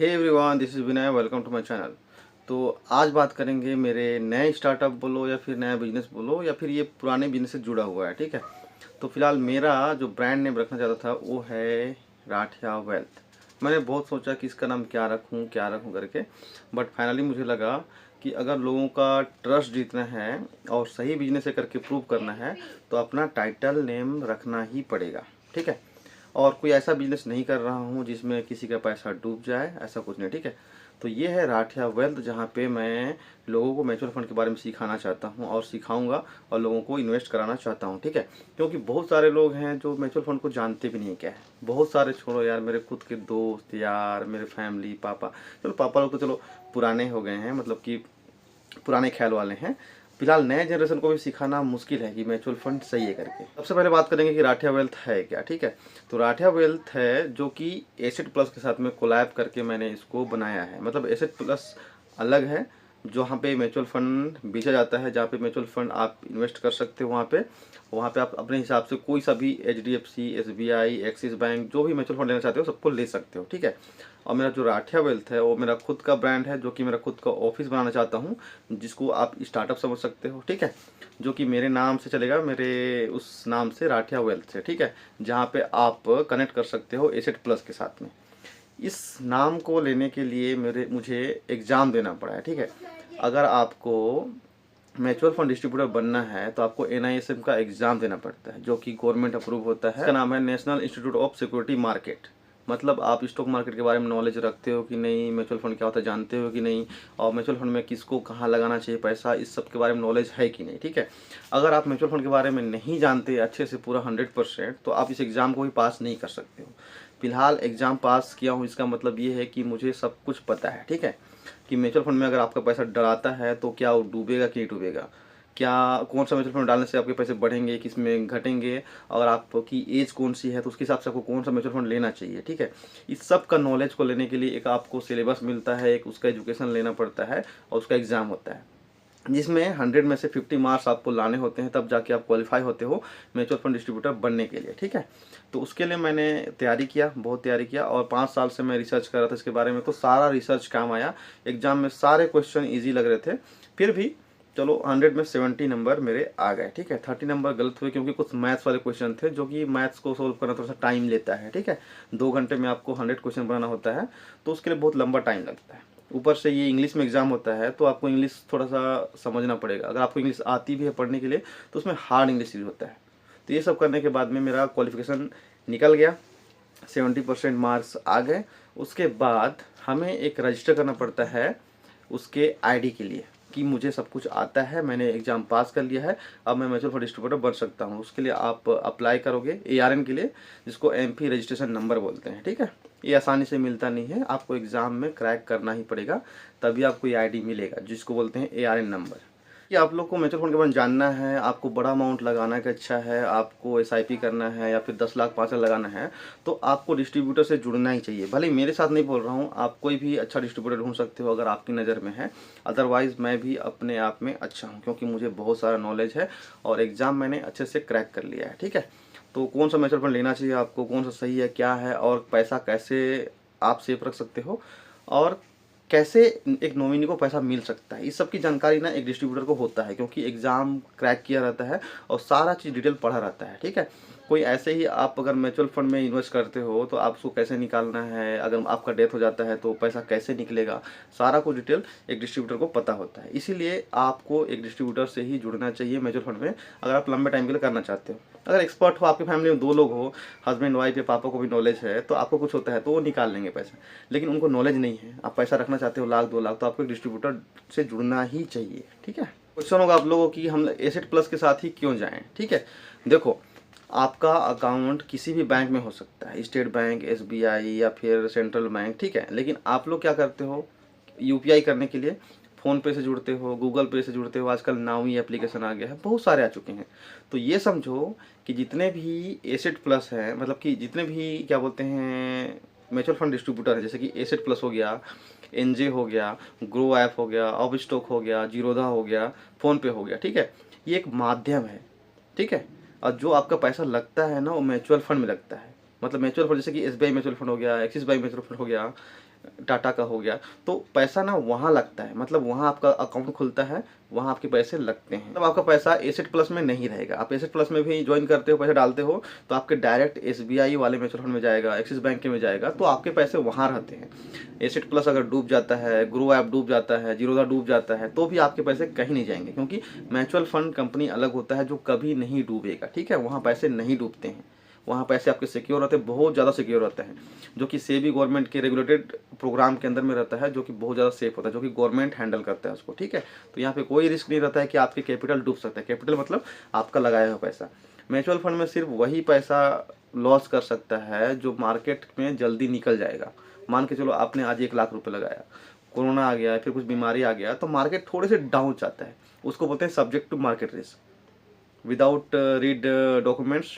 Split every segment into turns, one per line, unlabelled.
Hey everyone, this is Vinay. Welcome to my channel. तो आज बात करेंगे मेरे नए स्टार्टअप बोलो या फिर नया बिजनेस बोलो या फिर ये पुराने बिजनेस से जुड़ा हुआ है। ठीक है। तो फिलहाल मेरा जो ब्रांड नेम रखना चाहता था वो है राठिया वेल्थ। मैंने बहुत सोचा कि इसका नाम क्या रखूं करके, बट फाइनली मुझे लगा कि अगर लोगों का ट्रस्ट जीतना है और सही बिजनेस है करके प्रूव करना है तो अपना टाइटल नेम रखना ही पड़ेगा। ठीक है। और कोई ऐसा बिजनेस नहीं कर रहा हूँ जिसमें किसी का पैसा डूब जाए, ऐसा कुछ नहीं। ठीक है। तो ये है राठिया वेल्थ, जहाँ पे मैं लोगों को म्यूचुअल फंड के बारे में सिखाना चाहता हूँ और सिखाऊंगा और लोगों को इन्वेस्ट कराना चाहता हूँ। ठीक है। क्योंकि बहुत सारे लोग हैं जो म्यूचुअल फंड को जानते भी नहीं क्या है। बहुत सारे छोड़ो यार, मेरे खुद के दोस्त यार, मेरे फैमिली, पापा, चलो पापा लोग तो चलो पुराने हो गए हैं, मतलब कि पुराने ख्याल वाले हैं। फिलहाल नए जनरेशन को भी सिखाना मुश्किल है कि म्यूचुअल फंड सही है करके। सबसे पहले बात करेंगे कि राठिया वेल्थ है क्या। ठीक है। तो राठिया वेल्थ है जो कि एसेट प्लस के साथ में कोलैब करके मैंने इसको बनाया है। मतलब एसेट प्लस अलग है, जहाँ पे म्यूचुअल फंड बेचा जाता है, जहाँ पे म्यूचुअल फंड आप इन्वेस्ट कर सकते हो। वहाँ पे आप अपने हिसाब से कोई सा भी HDFC, SBI, एक्सिस बैंक, जो भी म्यूचुअल फंड लेना चाहते हो सबको ले सकते हो। ठीक है। और मेरा जो राठिया वेल्थ है वो मेरा खुद का ब्रांड है, जो कि मेरा खुद का ऑफिस बनाना चाहता हूँ, जिसको आप स्टार्टअप समझ सकते हो। ठीक है। जो कि मेरे नाम से चलेगा, मेरे उस नाम से, राठिया वेल्थ से। ठीक है। जहाँ पे आप कनेक्ट कर सकते हो एसेट प्लस के साथ में। इस नाम को लेने के लिए मुझे एग्ज़ाम देना पड़ा है। ठीक है। अगर आपको म्यूचुअल फंड डिस्ट्रीब्यूटर बनना है तो आपको NISM का एग्ज़ाम देना पड़ता है, जो कि गवर्नमेंट अप्रूव होता है। इसका नाम है national institute of security market. मतलब आप स्टॉक मार्केट के बारे में नॉलेज रखते हो कि नहीं, म्यूचुअल फंड क्या होता है जानते हो कि नहीं, और म्यूचुअल फंड में किसको कहाँ लगाना चाहिए पैसा, इस सब के बारे में नॉलेज है कि नहीं। ठीक है। अगर आप म्यूचुअल फंड के बारे में नहीं जानते अच्छे से पूरा 100%, तो आप इस एग्ज़ाम को भी पास नहीं कर सकते हो। फिलहाल एग्ज़ाम पास किया हूँ, इसका मतलब ये है कि मुझे सब कुछ पता है। ठीक है। कि म्यूचुअल फंड में अगर आपका पैसा डराता है तो क्या वो डूबेगा कि नहीं डूबेगा, क्या कौन सा म्यूचुअल फंड डालने से आपके पैसे बढ़ेंगे, किस में घटेंगे, और आपकी एज कौन सी है तो उसके हिसाब से आपको कौन सा म्यूचुअल फंड लेना चाहिए। ठीक है। इस सब का नॉलेज को लेने के लिए एक आपको सिलेबस मिलता है, एक उसका एजुकेशन लेना पड़ता है और उसका एग्ज़ाम होता है, जिसमें 100 में से 50 मार्क्स आपको लाने होते हैं, तब जाके आप क्वालिफाई होते हो म्यूचुअल फंड डिस्ट्रीब्यूटर बनने के लिए। ठीक है। तो उसके लिए मैंने तैयारी किया, बहुत तैयारी किया, और 5 साल से मैं रिसर्च कर रहा था इसके बारे में, तो सारा रिसर्च काम आया। एग्जाम में सारे क्वेश्चन ईजी लग रहे थे, फिर भी चलो 100 में 70 नंबर मेरे आ गए। ठीक है। 30 नंबर गलत हुए क्योंकि कुछ मैथ्स वाले क्वेश्चन थे, जो कि मैथ्स को सोल्व करना थोड़ा सा टाइम लेता है। ठीक है। 2 घंटे में आपको 100 क्वेश्चन बनाना होता है, तो उसके लिए बहुत लंबा टाइम लगता है। ऊपर से ये इंग्लिश में एग्जाम होता है, तो आपको इंग्लिश थोड़ा सा समझना पड़ेगा। अगर आपको इंग्लिश आती भी है पढ़ने के लिए तो उसमें हार्ड इंग्लिश यूज होता है। तो ये सब करने के बाद में मेरा क्वालिफिकेशन निकल गया, 70% मार्क्स आ गए। उसके बाद हमें एक रजिस्टर करना पड़ता है उसके ID के लिए, कि मुझे सब कुछ आता है, मैंने एग्ज़ाम पास कर लिया है, अब मैं म्यूचुअल फंड डिस्ट्रीब्यूटर बन सकता हूँ। उसके लिए आप अप्लाई करोगे ARN के लिए, जिसको MP रजिस्ट्रेशन नंबर बोलते हैं। ठीक है। ये आसानी से मिलता नहीं है, आपको एग्ज़ाम में क्रैक करना ही पड़ेगा, तभी आपको ये ID मिलेगा, जिसको बोलते हैं ARN नंबर। कि आप लोग को म्यूचुअल फंड के बारे में जानना है, आपको बड़ा अमाउंट लगाना का इच्छा है, आपको SIP करना है या फिर 10 लाख 5 लाख लगाना है, तो आपको डिस्ट्रीब्यूटर से जुड़ना ही चाहिए। भले मेरे साथ नहीं बोल रहा हूँ, आप कोई भी अच्छा डिस्ट्रीब्यूटर ढूंढ सकते हो अगर आपकी नज़र में है। अदरवाइज़ मैं भी अपने आप में अच्छा हूँ, क्योंकि मुझे बहुत सारा नॉलेज है और एग्ज़ाम मैंने अच्छे से क्रैक कर लिया है। ठीक है। तो कौन सा म्यूचुअल फंड लेना चाहिए आपको, कौन सा सही है, क्या है, और पैसा कैसे आप सेफ रख सकते हो, और कैसे एक नॉमिनी को पैसा मिल सकता है, इस सब की जानकारी ना एक डिस्ट्रीब्यूटर को होता है, क्योंकि एग्ज़ाम क्रैक किया रहता है और सारा चीज़ डिटेल पढ़ा रहता है। ठीक है। कोई ऐसे ही आप अगर म्यूचुअल फंड में इन्वेस्ट करते हो तो आप उसको कैसे निकालना है, अगर आपका डेथ हो जाता है तो पैसा कैसे निकलेगा, सारा कुछ डिटेल एक डिस्ट्रीब्यूटर को पता होता है। इसीलिए आपको एक डिस्ट्रीब्यूटर से ही जुड़ना चाहिए म्यूचुअल फंड में, अगर आप लंबे टाइम के लिए करना चाहते हो। अगर एक्सपर्ट हो, आपकी फैमिली में 2 लोग हो, हस्बैंड वाइफ या पापा को भी नॉलेज है, तो आपको कुछ होता है तो वो निकाल लेंगे पैसा। लेकिन उनको नॉलेज नहीं है, आप पैसा रखना चाहते हो 1 लाख 2 लाख, तो आपको एक डिस्ट्रीब्यूटर से जुड़ना ही चाहिए। ठीक है। क्वेश्चन होगा आप लोगों की हम एसेट प्लस के साथ ही क्यों जाएं। ठीक है। देखो, आपका अकाउंट किसी भी बैंक में हो सकता है, स्टेट बैंक, SBI या फिर सेंट्रल बैंक। ठीक है। लेकिन आप लोग क्या करते हो, UPI करने के लिए फ़ोन पे से जुड़ते हो, गूगल पे से जुड़ते हो, आजकल नाउमी एप्लीकेशन आ गया है, बहुत सारे आ चुके हैं। तो ये समझो कि जितने भी एसेट प्लस हैं, मतलब कि जितने भी क्या बोलते हैं म्यूचुअल फंड डिस्ट्रीब्यूटर है, जैसे कि एसेट प्लस हो गया, NJ हो गया, ग्रो ऐप हो गया, अब स्टॉक हो गया, जीरोधा हो गया, फ़ोन पे हो गया। ठीक है। ये एक माध्यम है। ठीक है। और जो आपका पैसा लगता है ना, वो म्यूचुअल फंड में लगता है। मतलब म्यूचुअल फंड जैसे कि SBI म्यूचुअल फंड हो गया, एक्सिस बैंक म्यूचुअल फंड हो गया, टाटा का हो गया, तो पैसा ना वहाँ लगता है, मतलब वहाँ आपका अकाउंट खुलता है, वहाँ आपके पैसे लगते हैं। मतलब आपका पैसा एसेट प्लस में नहीं रहेगा। आप एसेट प्लस में भी ज्वाइन करते हो, पैसे डालते हो, तो आपके डायरेक्ट एसबीआई वाले म्यूचुअल फंड में जाएगा, एक्सिस बैंक के में जाएगा, तो आपके पैसे वहाँ रहते हैं। एसेट प्लस अगर डूब जाता है, ग्रो ऐप डूब जाता है, जीरोधा डूब जाता है, तो भी आपके पैसे कहीं नहीं जाएंगे, क्योंकि म्यूचुअल फंड कंपनी अलग होता है जो कभी नहीं डूबेगा, ठीक है। वहाँ पैसे नहीं डूबते हैं, वहाँ पैसे आपके सिक्योर रहते हैं, बहुत ज़्यादा सिक्योर रहते हैं, जो कि सेबी गवर्नमेंट के रेगुलेटेड प्रोग्राम के अंदर में रहता है, जो कि बहुत ज़्यादा सेफ होता है, जो कि गवर्नमेंट हैंडल करता है उसको, ठीक है। तो यहाँ पे कोई रिस्क नहीं रहता है कि आपके कैपिटल डूब सकता है। कैपिटल मतलब आपका लगाया हुआ पैसा। म्यूचुअल फंड में सिर्फ वही पैसा लॉस कर सकता है जो मार्केट में जल्दी निकल जाएगा। मान के चलो आपने आज 1 लाख रुपये लगाया, कोरोना आ गया, फिर कुछ बीमारी आ गया, तो मार्केट थोड़े से डाउन जाता है, उसको बोलते हैं subject to market risk. Without read documents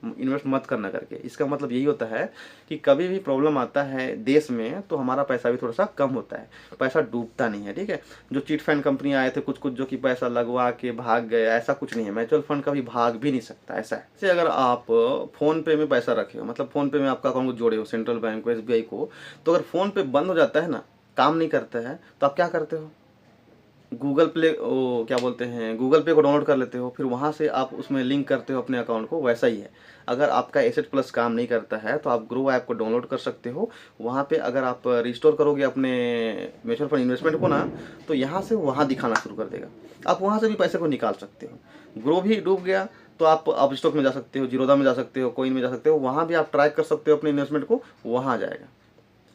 invest मत करना करके। इसका मतलब यही होता है कि कभी भी प्रॉब्लम आता है देश में, तो हमारा पैसा भी थोड़ा सा कम होता है, पैसा डूबता नहीं है, ठीक है। जो चिट फंड कंपनी आए थे कुछ कुछ, जो कि पैसा लगवा के भाग गए, ऐसा कुछ नहीं है। म्यूचुअल फंड कभी भाग भी नहीं सकता, ऐसा है। जैसे अगर आप फोन पे में पैसा रखे हो, मतलब फोन पे में आपका अकाउंट को जोड़े हो सेंट्रल बैंक को, एसबीआई को, तो अगर फोन पे बंद हो जाता है ना, काम नहीं करता है, तो आप क्या करते हो? गूगल प्ले, ओ क्या बोलते हैं, गूगल पे को डाउनलोड कर लेते हो, फिर वहाँ से आप उसमें लिंक करते हो अपने अकाउंट को। वैसा ही है, अगर आपका एसेट प्लस काम नहीं करता है तो आप ग्रो ऐप को डाउनलोड कर सकते हो। वहाँ पे अगर आप रिस्टोर करोगे अपने म्यूचुअल फंड इन्वेस्टमेंट को ना, तो यहाँ से वहाँ दिखाना शुरू कर देगा, आप वहाँ से भी पैसे को निकाल सकते हो। ग्रो भी डूब गया तो आप अप स्टॉक में जा सकते हो, जीरोधा में जा सकते हो, कोइन में जा सकते हो, वहाँ भी आप ट्रैक कर सकते हो अपने इन्वेस्टमेंट को, वहाँ आ जाएगा।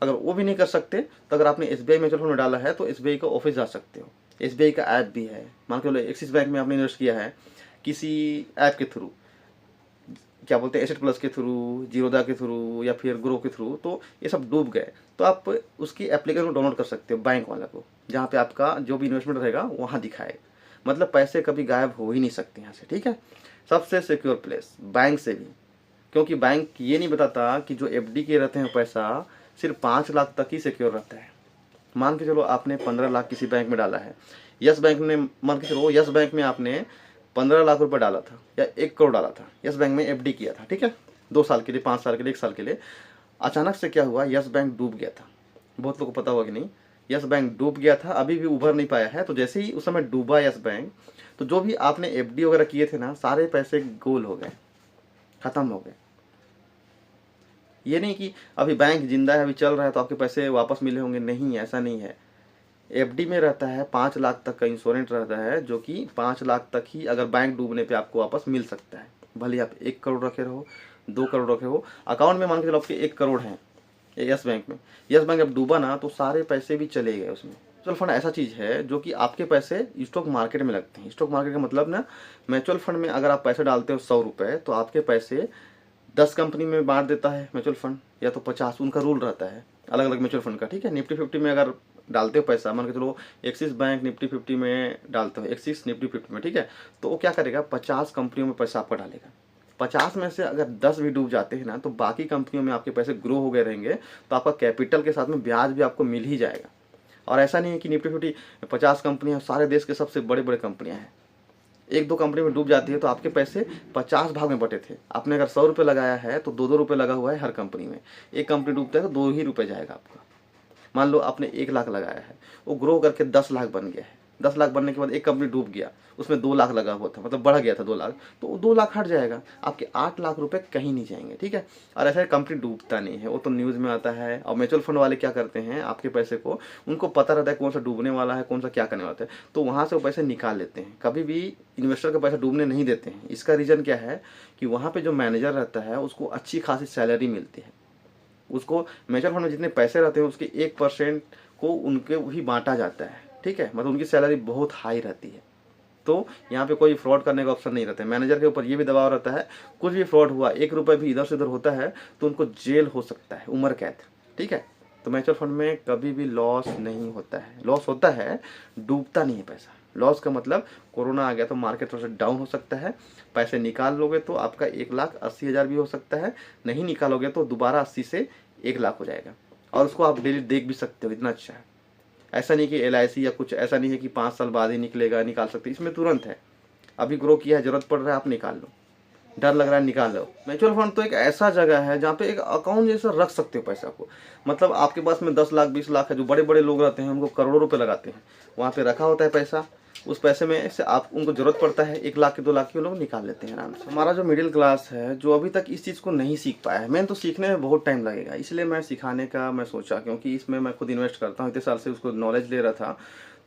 अगर वो भी नहीं कर सकते तो अगर आपने एसबीआई म्यूचुअल फंड में डाला है तो एसबीआई का ऑफिस जा सकते हो। एसबीआई का ऐप भी है, मान के चलो एक्सिस बैंक में आपने इन्वेस्ट किया है किसी ऐप के थ्रू, क्या बोलते हैं, एसेट प्लस के थ्रू, जीरोधा के थ्रू, या फिर ग्रो के थ्रू, तो ये सब डूब गए, तो आप उसकी एप्लीकेशन को डाउनलोड कर सकते हो बैंक वाला को, जहाँ पे आपका जो भी इन्वेस्टमेंट रहेगा वहाँ दिखाएगा। मतलब पैसे कभी गायब हो ही नहीं सकते यहाँ से, ठीक है। सबसे सिक्योर प्लेस बैंक से भी, क्योंकि बैंक ये नहीं बताता कि जो एफडी के रहते हैं पैसा सिर्फ 5 लाख तक ही सिक्योर रहता है। मान के चलो आपने 15 लाख किसी बैंक में डाला है, यस बैंक ने, मान के चलो यस बैंक में आपने 15 लाख रुपए डाला था या 1 करोड़ डाला था, यस बैंक में एफडी किया था, ठीक है, 2 साल के लिए, 5 साल के लिए, 1 साल के लिए। अचानक से क्या हुआ, यस बैंक डूब गया था। बहुत लोगों को पता होगा कि नहीं, यस बैंक डूब गया था, अभी भी उभर नहीं पाया है। तो जैसे ही उस समय डूबा यस बैंक, तो जो भी आपने एफडी वगैरह किए थे ना, सारे पैसे गोल हो गए, खत्म हो गए। ये नहीं कि अभी बैंक जिंदा है, अभी चल रहा है, तो आपके पैसे वापस मिले होंगे, नहीं, ऐसा नहीं है। एफडी में रहता है 5 लाख तक का इंश्योरेंस रहता है, जो कि 5 लाख तक ही अगर बैंक डूबने पे आपको वापस मिल सकता है। भले आप 1 करोड़ रखे रहो, 2 करोड़ रखे हो अकाउंट में, मान के चलो आपके 1 करोड़ हैं यस बैंक में, यस बैंक अब डूबा ना, तो सारे पैसे भी चले गए उसमें। म्यूचुअल फंड ऐसा चीज़ है जो कि आपके पैसे स्टॉक मार्केट में लगते हैं। स्टॉक मार्केट का मतलब ना, म्यूचुअल फंड में अगर आप पैसे डालते हो 100 रुपये, तो आपके पैसे 10 कंपनी में बांट देता है म्यूचुअल फंड, या तो 50, उनका रूल रहता है अलग अलग म्यूचुअल फंड का, ठीक है। निफ्टी 50 में अगर डालते हो पैसा, मान के चलो एक्सिस बैंक निफ्टी 50 में डालते हो, एक्सिस निफ्टी 50 में, ठीक है, तो वो क्या करेगा, 50 कंपनियों में पैसा आपका डालेगा। 50 में से अगर 10 भी डूब जाते हैं ना, तो बाकी कंपनियों में आपके पैसे ग्रो हो गए रहेंगे, तो आपका कैपिटल के साथ में ब्याज भी आपको मिल ही जाएगा। और ऐसा नहीं है कि निफ्टी 50 50 कंपनियाँ, सारे देश के सबसे बड़े बड़े कंपनियाँ हैं, 1-2 कंपनी में डूब जाती है तो आपके पैसे 50 भाग में बटे थे। आपने अगर 100 रुपये लगाया है तो 2-2 रुपये लगा हुआ है हर कंपनी में। एक कंपनी डूबता है तो 2 ही रुपये जाएगा आपका। मान लो आपने 1 लाख लगाया है, वो ग्रो करके 10 लाख बन गया है। 10 लाख बनने के बाद एक कंपनी डूब गया, उसमें 2 लाख लगा हुआ था, मतलब बढ़ गया था 2 लाख, तो वो 2 लाख हट जाएगा, आपके 8 लाख रुपए कहीं नहीं जाएंगे, ठीक है। और ऐसा कंपनी डूबता नहीं है, वो तो न्यूज़ में आता है। और म्यूचुअल फंड वाले क्या करते हैं, आपके पैसे को, उनको पता रहता है कौन सा डूबने वाला है, कौन सा क्या करने वाला है, तो वहाँ से वो पैसे निकाल लेते हैं। कभी भी इन्वेस्टर का पैसा डूबने नहीं देते हैं। इसका रीज़न क्या है कि वहाँ पर जो मैनेजर रहता है उसको अच्छी खासी सैलरी मिलती है। उसको म्यूचुअल फंड में जितने पैसे रहते हैं उसके 1% को उनके ही बांटा जाता है, ठीक है, मतलब उनकी सैलरी बहुत हाई रहती है। तो यहाँ पे कोई फ्रॉड करने का ऑप्शन नहीं रहता है। मैनेजर के ऊपर ये भी दबाव रहता है, कुछ भी फ्रॉड हुआ, 1 रुपये भी इधर से उधर होता है तो उनको जेल हो सकता है, उम्र कैद, ठीक है। तो म्यूचुअल फंड में कभी भी लॉस नहीं होता है। लॉस होता है, डूबता नहीं है पैसा। लॉस का मतलब कोरोना आ गया तो मार्केट थोड़ा सा डाउन हो सकता है, पैसे निकाल लोगे तो आपका 1,80,000 भी हो सकता है, नहीं निकालोगे तो दोबारा 80 से 1 लाख हो जाएगा। और उसको आप डेली देख भी सकते हो, इतना अच्छा है। ऐसा नहीं कि LIC या कुछ ऐसा नहीं है कि 5 साल बाद ही निकलेगा, निकाल सकते, इसमें तुरंत है। अभी ग्रो किया है, जरूरत पड़ रहा है, आप निकाल लो। डर लग रहा है निकाल लो। म्यूचुअल फंड तो एक ऐसा जगह है जहाँ पे एक अकाउंट जैसा रख सकते हो पैसा को। मतलब आपके पास में 10 लाख 20 लाख है, जो बड़े बड़े लोग रहते हैं उनको करोड़ों रुपए लगाते हैं, वहाँ पे रखा होता है पैसा। उस पैसे में से आप उनको जरूरत पड़ता है 1 लाख की 2 लाख की, वो लोग निकाल लेते हैं आराम से। हमारा जो मिडिल क्लास है जो अभी तक इस चीज़ को नहीं सीख पाया है, मैंने तो सीखने में बहुत टाइम लगेगा, इसलिए मैं सिखाने का मैं सोचा, क्योंकि इसमें मैं खुद इन्वेस्ट करता हूँ, इतने साल से उसको नॉलेज ले रहा था।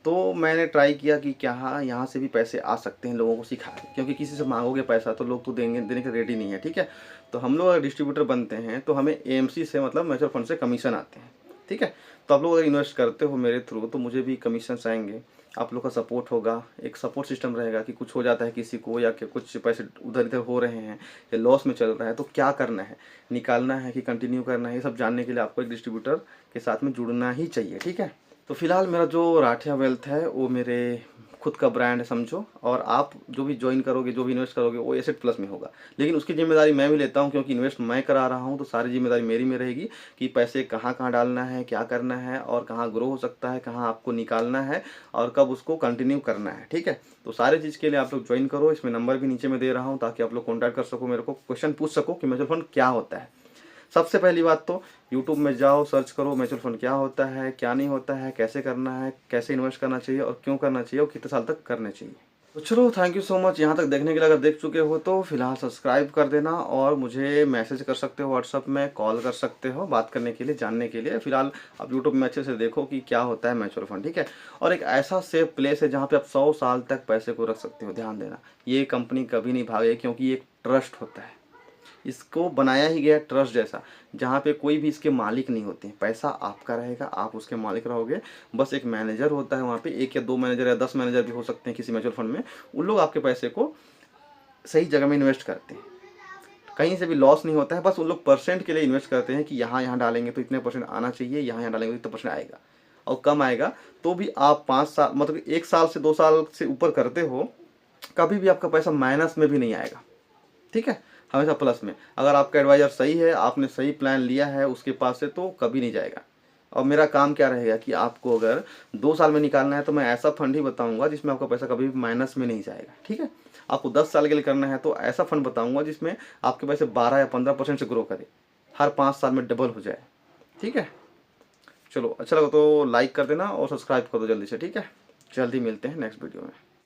तो मैंने ट्राई किया कि क्या हाँ यहाँ से भी पैसे आ सकते हैं, लोगों को सिखा दें, क्योंकि किसी से मांगोगे पैसा तो लोग तो देने के रेडी नहीं है। ठीक है, तो हम लोग अगर डिस्ट्रीब्यूटर बनते हैं तो हमें एएमसी से मतलब म्यूचुअल फंड से कमीशन आते हैं। ठीक है, तो आप लोग अगर इन्वेस्ट करते हो मेरे थ्रू तो मुझे भी कमीशन आएंगे, आप लोग का सपोर्ट होगा, एक सपोर्ट सिस्टम रहेगा कि कुछ हो जाता है किसी को, या कि कुछ पैसे उधर इधर हो रहे हैं या लॉस में चल रहा है तो क्या करना है, निकालना है कि कंटिन्यू करना है, ये सब जानने के लिए आपको एक डिस्ट्रीब्यूटर के साथ में जुड़ना ही चाहिए। ठीक है, तो फिलहाल मेरा जो राठिया वेल्थ है वो मेरे खुद का ब्रांड है समझो, और आप जो भी ज्वाइन करोगे, जो भी इन्वेस्ट करोगे वो एसेट प्लस में होगा, लेकिन उसकी जिम्मेदारी मैं भी लेता हूँ, क्योंकि इन्वेस्ट मैं करा रहा हूँ तो सारी जिम्मेदारी मेरी में रहेगी कि पैसे कहाँ कहाँ डालना है, क्या करना है, और कहाँ ग्रो हो सकता है, कहाँ आपको निकालना है, और कब उसको कंटिन्यू करना है। ठीक है, तो सारी चीज़ के लिए आप लोग ज्वाइन करो, इसमें नंबर भी नीचे में दे रहा हूँ ताकि आप लोग कॉन्टैक्ट कर सको, मेरे को क्वेश्चन पूछ सको कि म्यूचुअल फंड क्या होता है। सबसे पहली बात तो यूट्यूब में जाओ, सर्च करो म्यूचुअल फंड क्या होता है, क्या नहीं होता है, कैसे करना है, कैसे इन्वेस्ट करना चाहिए और क्यों करना चाहिए और कितने साल तक करने चाहिए। तो चलो, थैंक यू सो मच यहाँ तक देखने के लिए। अगर देख चुके हो तो फिलहाल सब्सक्राइब कर देना, और मुझे मैसेज कर सकते हो व्हाट्सअप में, कॉल कर सकते हो बात करने के लिए, जानने के लिए। फिलहाल आप यूट्यूब में अच्छे से देखो कि क्या होता है म्यूचुअल फंड। ठीक है, और एक ऐसा सेफ प्लेस है जहाँ पे आप 100 साल तक पैसे को रख सकते हो। ध्यान देना, ये कंपनी कभी नहीं भागे, क्योंकि ये एक ट्रस्ट होता है, इसको बनाया ही गया ट्रस्ट जैसा, जहाँ पे कोई भी इसके मालिक नहीं होते हैं, पैसा आपका रहेगा, आप उसके मालिक रहोगे। बस एक मैनेजर होता है वहाँ पे, 1 या 2 मैनेजर या 10 मैनेजर भी हो सकते हैं किसी म्यूचुअल फंड में, उन लोग आपके पैसे को सही जगह में इन्वेस्ट करते हैं, कहीं से भी लॉस नहीं होता है। बस उन लोग परसेंट के लिए इन्वेस्ट करते हैं कि यहाँ यहाँ डालेंगे तो इतने परसेंट आना चाहिए, यहाँ यहाँ डालेंगे तो इतना परसेंट आएगा, और कम आएगा तो भी आप 5 साल मतलब 1 साल से 2 साल से ऊपर करते हो, कभी भी आपका पैसा माइनस में भी नहीं आएगा। ठीक है, हमेशा प्लस में। अगर आपका एडवाइजर सही है, आपने सही प्लान लिया है उसके पास से, तो कभी नहीं जाएगा। और मेरा काम क्या रहेगा कि आपको अगर 2 साल में निकालना है तो मैं ऐसा फंड ही बताऊंगा जिसमें आपका पैसा कभी भी माइनस में नहीं जाएगा। ठीक है, आपको 10 साल के लिए करना है तो ऐसा फंड बताऊंगा जिसमें आपके पैसे 12 या 15% से ग्रो करे, हर 5 साल में डबल हो जाए। ठीक है, चलो, अच्छा लगा तो लाइक कर देना और सब्सक्राइब कर दो जल्दी से। ठीक है, जल्दी मिलते हैं नेक्स्ट वीडियो में।